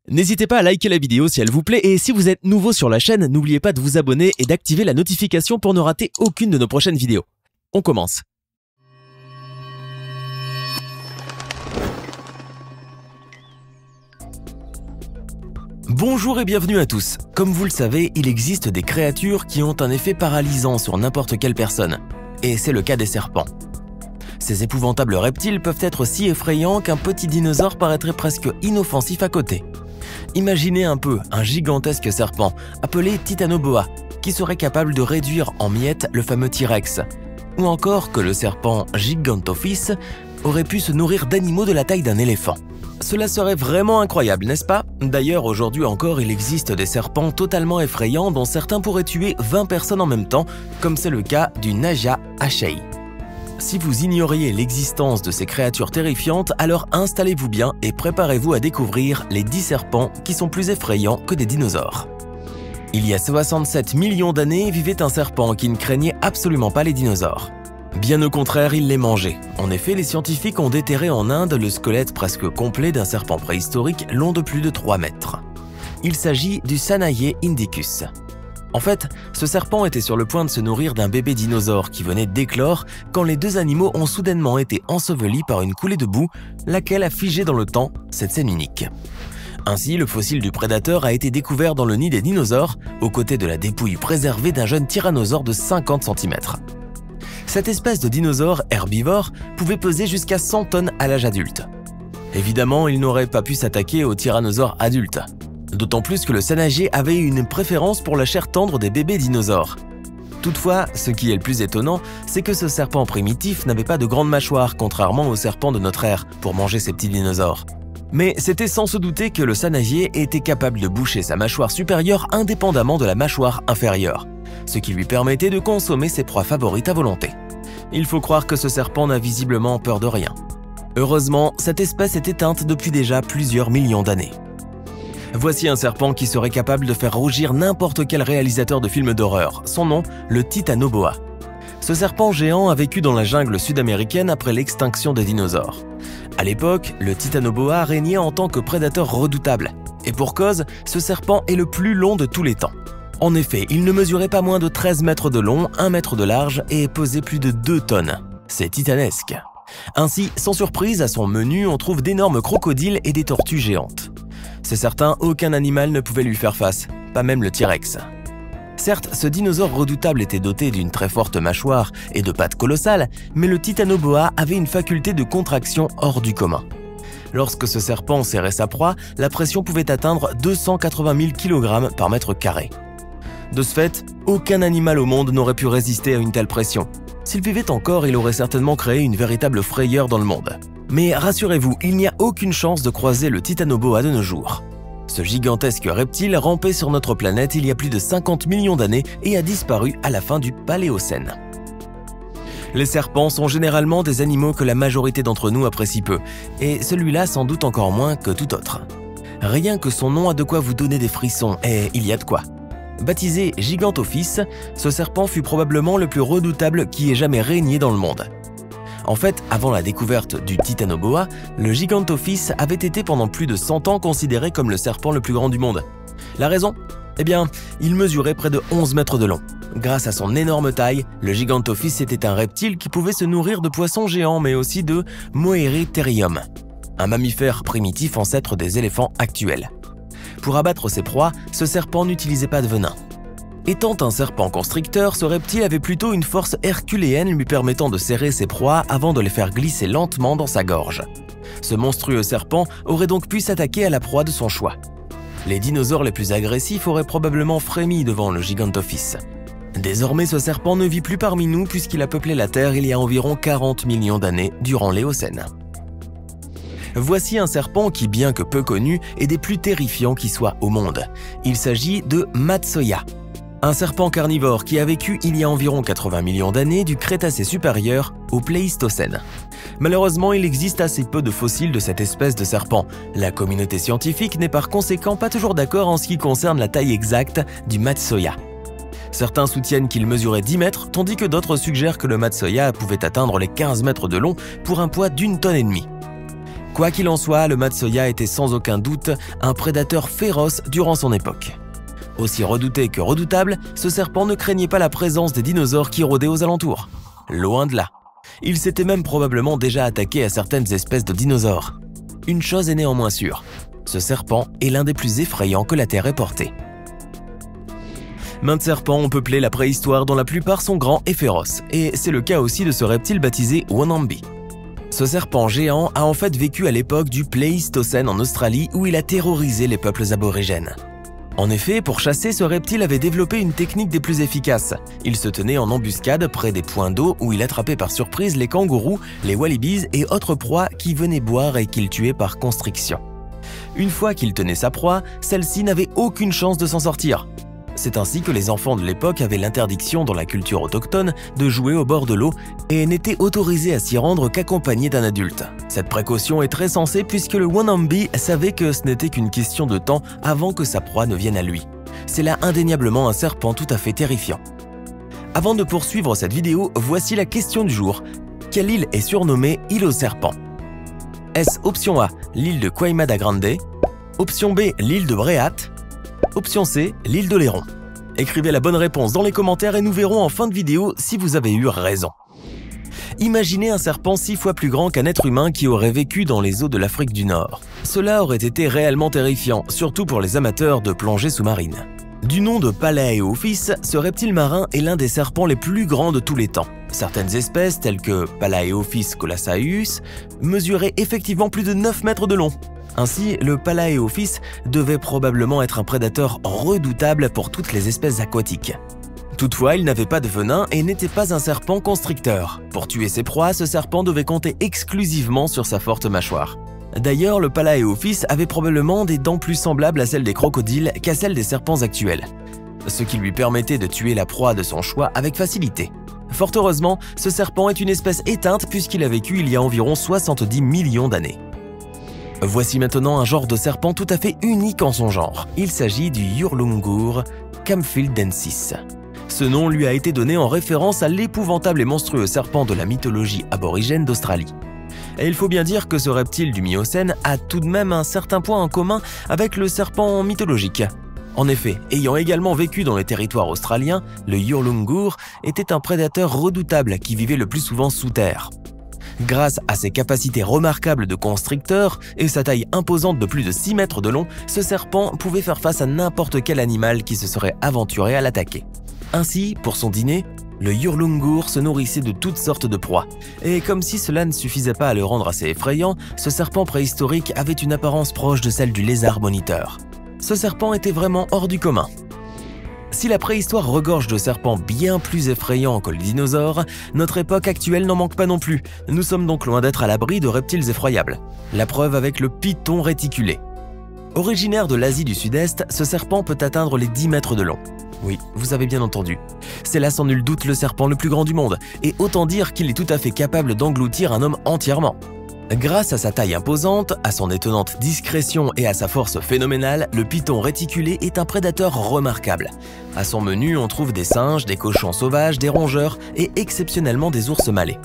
N'hésitez pas à liker la vidéo si elle vous plaît et si vous êtes nouveau sur la chaîne, n'oubliez pas de vous abonner et d'activer la notification pour ne rater aucune de nos prochaines vidéos. On commence. Bonjour et bienvenue à tous. Comme vous le savez, il existe des créatures qui ont un effet paralysant sur n'importe quelle personne. Et c'est le cas des serpents. Ces épouvantables reptiles peuvent être si effrayants qu'un petit dinosaure paraîtrait presque inoffensif à côté. Imaginez un peu un gigantesque serpent, appelé Titanoboa, qui serait capable de réduire en miettes le fameux T-Rex. Ou encore que le serpent Gigantophis aurait pu se nourrir d'animaux de la taille d'un éléphant. Cela serait vraiment incroyable, n'est-ce pas? D'ailleurs, aujourd'hui encore, il existe des serpents totalement effrayants dont certains pourraient tuer 20 personnes en même temps, comme c'est le cas du Naja Achei. Si vous ignoriez l'existence de ces créatures terrifiantes, alors installez-vous bien et préparez-vous à découvrir les 10 serpents qui sont plus effrayants que des dinosaures. Il y a 67 millions d'années vivait un serpent qui ne craignait absolument pas les dinosaures. Bien au contraire, il les mangeait. En effet, les scientifiques ont déterré en Inde le squelette presque complet d'un serpent préhistorique long de plus de 3 mètres. Il s'agit du Sanaye indicus. En fait, ce serpent était sur le point de se nourrir d'un bébé dinosaure qui venait d'éclore quand les deux animaux ont soudainement été ensevelis par une coulée de boue, laquelle a figé dans le temps cette scène unique. Ainsi, le fossile du prédateur a été découvert dans le nid des dinosaures, aux côtés de la dépouille préservée d'un jeune tyrannosaure de 50 cm. Cette espèce de dinosaure herbivore pouvait peser jusqu'à 100 tonnes à l'âge adulte. Évidemment, il n'aurait pas pu s'attaquer aux tyrannosaures adultes. D'autant plus que le Sanaye avait une préférence pour la chair tendre des bébés dinosaures. Toutefois, ce qui est le plus étonnant, c'est que ce serpent primitif n'avait pas de grande mâchoire, contrairement aux serpents de notre ère, pour manger ces petits dinosaures. Mais c'était sans se douter que le Sanaye était capable de boucher sa mâchoire supérieure indépendamment de la mâchoire inférieure, ce qui lui permettait de consommer ses proies favorites à volonté. Il faut croire que ce serpent n'a visiblement peur de rien. Heureusement, cette espèce est éteinte depuis déjà plusieurs millions d'années. Voici un serpent qui serait capable de faire rougir n'importe quel réalisateur de films d'horreur. Son nom, le Titanoboa. Ce serpent géant a vécu dans la jungle sud-américaine après l'extinction des dinosaures. À l'époque, le Titanoboa régnait en tant que prédateur redoutable. Et pour cause, ce serpent est le plus long de tous les temps. En effet, il ne mesurait pas moins de 13 mètres de long, 1 mètre de large et pesait plus de 2 tonnes. C'est titanesque. Ainsi, sans surprise, à son menu, on trouve d'énormes crocodiles et des tortues géantes. C'est certain, aucun animal ne pouvait lui faire face, pas même le T-Rex. Certes, ce dinosaure redoutable était doté d'une très forte mâchoire et de pattes colossales, mais le Titanoboa avait une faculté de contraction hors du commun. Lorsque ce serpent serrait sa proie, la pression pouvait atteindre 280 000 kg par mètre carré. De ce fait, aucun animal au monde n'aurait pu résister à une telle pression. S'il vivait encore, il aurait certainement créé une véritable frayeur dans le monde. Mais rassurez-vous, il n'y a aucune chance de croiser le Titanoboa de nos jours. Ce gigantesque reptile rampait sur notre planète il y a plus de 50 millions d'années et a disparu à la fin du Paléocène. Les serpents sont généralement des animaux que la majorité d'entre nous apprécie peu, et celui-là sans doute encore moins que tout autre. Rien que son nom a de quoi vous donner des frissons, et il y a de quoi. Baptisé Gigantophis, ce serpent fut probablement le plus redoutable qui ait jamais régné dans le monde. En fait, avant la découverte du Titanoboa, le Gigantophis avait été pendant plus de 100 ans considéré comme le serpent le plus grand du monde. La raison? Eh bien, il mesurait près de 11 mètres de long. Grâce à son énorme taille, le Gigantophis était un reptile qui pouvait se nourrir de poissons géants mais aussi de Moeritherium, un mammifère primitif ancêtre des éléphants actuels. Pour abattre ses proies, ce serpent n'utilisait pas de venin. Étant un serpent constricteur, ce reptile avait plutôt une force herculéenne lui permettant de serrer ses proies avant de les faire glisser lentement dans sa gorge. Ce monstrueux serpent aurait donc pu s'attaquer à la proie de son choix. Les dinosaures les plus agressifs auraient probablement frémi devant le Gigantophis. Désormais, ce serpent ne vit plus parmi nous puisqu'il a peuplé la Terre il y a environ 40 millions d'années durant l'Éocène. Voici un serpent qui, bien que peu connu, est des plus terrifiants qui soient au monde. Il s'agit de Matsoya. Un serpent carnivore qui a vécu il y a environ 80 millions d'années du Crétacé supérieur au Pléistocène. Malheureusement, il existe assez peu de fossiles de cette espèce de serpent. La communauté scientifique n'est par conséquent pas toujours d'accord en ce qui concerne la taille exacte du Matsoya. Certains soutiennent qu'il mesurait 10 mètres, tandis que d'autres suggèrent que le Matsoya pouvait atteindre les 15 mètres de long pour un poids d'1,5 tonne. Quoi qu'il en soit, le Matsuya était sans aucun doute un prédateur féroce durant son époque. Aussi redouté que redoutable, ce serpent ne craignait pas la présence des dinosaures qui rôdaient aux alentours. Loin de là. Il s'était même probablement déjà attaqué à certaines espèces de dinosaures. Une chose est néanmoins sûre, ce serpent est l'un des plus effrayants que la Terre ait porté. Maintes serpents ont peuplé la préhistoire dont la plupart sont grands et féroces, et c'est le cas aussi de ce reptile baptisé Wanambi. Ce serpent géant a en fait vécu à l'époque du Pléistocène en Australie où il a terrorisé les peuples aborigènes. En effet, pour chasser, ce reptile avait développé une technique des plus efficaces. Il se tenait en embuscade près des points d'eau où il attrapait par surprise les kangourous, les wallabies et autres proies qui venaient boire et qu'il tuait par constriction. Une fois qu'il tenait sa proie, celle-ci n'avait aucune chance de s'en sortir. C'est ainsi que les enfants de l'époque avaient l'interdiction dans la culture autochtone de jouer au bord de l'eau et n'étaient autorisés à s'y rendre qu'accompagnés d'un adulte. Cette précaution est très sensée puisque le Wanambi savait que ce n'était qu'une question de temps avant que sa proie ne vienne à lui. C'est là indéniablement un serpent tout à fait terrifiant. Avant de poursuivre cette vidéo, voici la question du jour. Quelle île est surnommée île aux serpents? Est-ce option A, l'île de Quaimada Grande? Option B, l'île de Bréhat? Option C, l'île de Léron. Écrivez la bonne réponse dans les commentaires et nous verrons en fin de vidéo si vous avez eu raison. Imaginez un serpent 6 fois plus grand qu'un être humain qui aurait vécu dans les eaux de l'Afrique du Nord. Cela aurait été réellement terrifiant, surtout pour les amateurs de plongée sous-marine. Du nom de Palaeophis, ce reptile marin est l'un des serpents les plus grands de tous les temps. Certaines espèces, telles que Palaeophis colossaeus, mesuraient effectivement plus de 9 mètres de long. Ainsi, le Palaeophis devait probablement être un prédateur redoutable pour toutes les espèces aquatiques. Toutefois, il n'avait pas de venin et n'était pas un serpent constricteur. Pour tuer ses proies, ce serpent devait compter exclusivement sur sa forte mâchoire. D'ailleurs, le Palaeophis avait probablement des dents plus semblables à celles des crocodiles qu'à celles des serpents actuels, ce qui lui permettait de tuer la proie de son choix avec facilité. Fort heureusement, ce serpent est une espèce éteinte puisqu'il a vécu il y a environ 70 millions d'années. Voici maintenant un genre de serpent tout à fait unique en son genre. Il s'agit du Hurlungur campbellensis. Ce nom lui a été donné en référence à l'épouvantable et monstrueux serpent de la mythologie aborigène d'Australie. Et il faut bien dire que ce reptile du Miocène a tout de même un certain point en commun avec le serpent mythologique. En effet, ayant également vécu dans les territoires australiens, le Hurlungur était un prédateur redoutable qui vivait le plus souvent sous terre. Grâce à ses capacités remarquables de constricteur et sa taille imposante de plus de 6 mètres de long, ce serpent pouvait faire face à n'importe quel animal qui se serait aventuré à l'attaquer. Ainsi, pour son dîner, le Hurlungur se nourrissait de toutes sortes de proies. Et comme si cela ne suffisait pas à le rendre assez effrayant, ce serpent préhistorique avait une apparence proche de celle du lézard moniteur. Ce serpent était vraiment hors du commun. Si la préhistoire regorge de serpents bien plus effrayants que les dinosaures, notre époque actuelle n'en manque pas non plus. Nous sommes donc loin d'être à l'abri de reptiles effroyables. La preuve avec le python réticulé. Originaire de l'Asie du Sud-Est, ce serpent peut atteindre les 10 mètres de long. Oui, vous avez bien entendu. C'est là sans nul doute le serpent le plus grand du monde, et autant dire qu'il est tout à fait capable d'engloutir un homme entièrement. Grâce à sa taille imposante, à son étonnante discrétion et à sa force phénoménale, le python réticulé est un prédateur remarquable. À son menu, on trouve des singes, des cochons sauvages, des rongeurs et exceptionnellement des ours malais.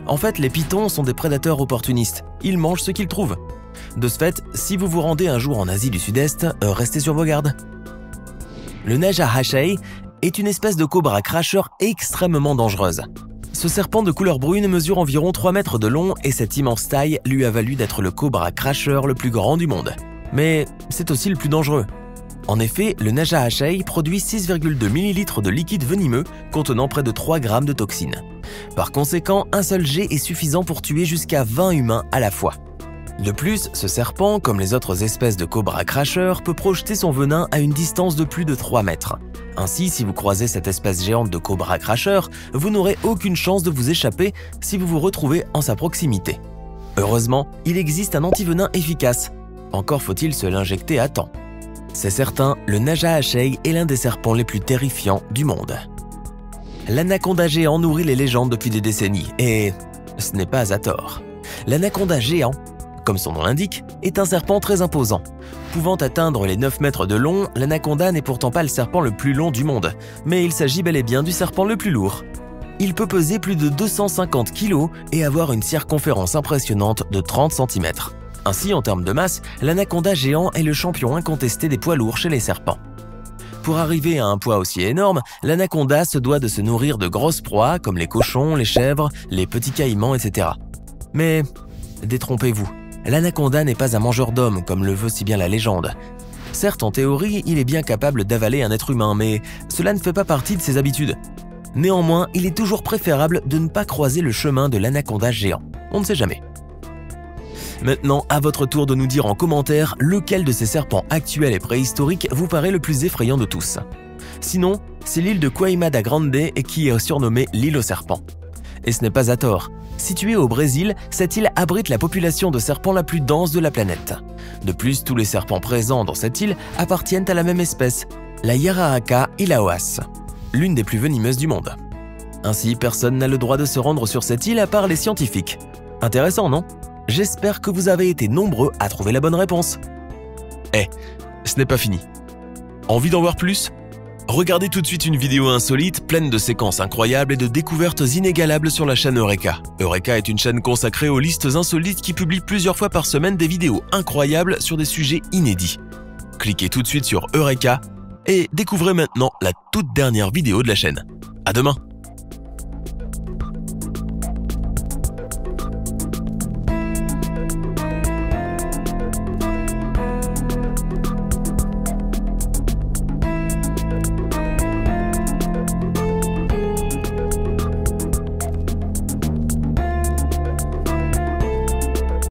En fait, les pythons sont des prédateurs opportunistes. Ils mangent ce qu'ils trouvent. De ce fait, si vous vous rendez un jour en Asie du Sud-Est, restez sur vos gardes. Le Najahashei est une espèce de cobra cracheur extrêmement dangereuse. Ce serpent de couleur brune mesure environ 3 mètres de long et cette immense taille lui a valu d'être le cobra cracheur le plus grand du monde. Mais c'est aussi le plus dangereux. En effet, le Najahashei produit 6,2 ml de liquide venimeux contenant près de 3 grammes de toxines. Par conséquent, un seul jet est suffisant pour tuer jusqu'à 20 humains à la fois. De plus, ce serpent, comme les autres espèces de cobra cracheurs, peut projeter son venin à une distance de plus de 3 mètres. Ainsi, si vous croisez cette espèce géante de cobra cracheur, vous n'aurez aucune chance de vous échapper si vous vous retrouvez en sa proximité. Heureusement, il existe un antivenin efficace. Encore faut-il se l'injecter à temps. C'est certain, le Najahashei est l'un des serpents les plus terrifiants du monde. L'anaconda géant nourrit les légendes depuis des décennies, et ce n'est pas à tort. L'anaconda géant, comme son nom l'indique, est un serpent très imposant. Pouvant atteindre les 9 mètres de long, l'anaconda n'est pourtant pas le serpent le plus long du monde, mais il s'agit bel et bien du serpent le plus lourd. Il peut peser plus de 250 kg et avoir une circonférence impressionnante de 30 cm. Ainsi, en termes de masse, l'anaconda géant est le champion incontesté des poids lourds chez les serpents. Pour arriver à un poids aussi énorme, l'anaconda se doit de se nourrir de grosses proies comme les cochons, les chèvres, les petits caïmans, etc. Mais détrompez-vous, l'anaconda n'est pas un mangeur d'hommes comme le veut si bien la légende. Certes, en théorie, il est bien capable d'avaler un être humain, mais cela ne fait pas partie de ses habitudes. Néanmoins, il est toujours préférable de ne pas croiser le chemin de l'anaconda géant. On ne sait jamais. Maintenant, à votre tour de nous dire en commentaire lequel de ces serpents actuels et préhistoriques vous paraît le plus effrayant de tous. Sinon, c'est l'île de Queimada Grande qui est surnommée l'île aux serpents. Et ce n'est pas à tort. Située au Brésil, cette île abrite la population de serpents la plus dense de la planète. De plus, tous les serpents présents dans cette île appartiennent à la même espèce, la Jararaca ilaoas, l'une des plus venimeuses du monde. Ainsi, personne n'a le droit de se rendre sur cette île à part les scientifiques. Intéressant, non ? J'espère que vous avez été nombreux à trouver la bonne réponse. Ce n'est pas fini. Envie d'en voir plus? Regardez tout de suite une vidéo insolite, pleine de séquences incroyables et de découvertes inégalables sur la chaîne Eureka. Eureka est une chaîne consacrée aux listes insolites qui publie plusieurs fois par semaine des vidéos incroyables sur des sujets inédits. Cliquez tout de suite sur Eureka et découvrez maintenant la toute dernière vidéo de la chaîne. À demain!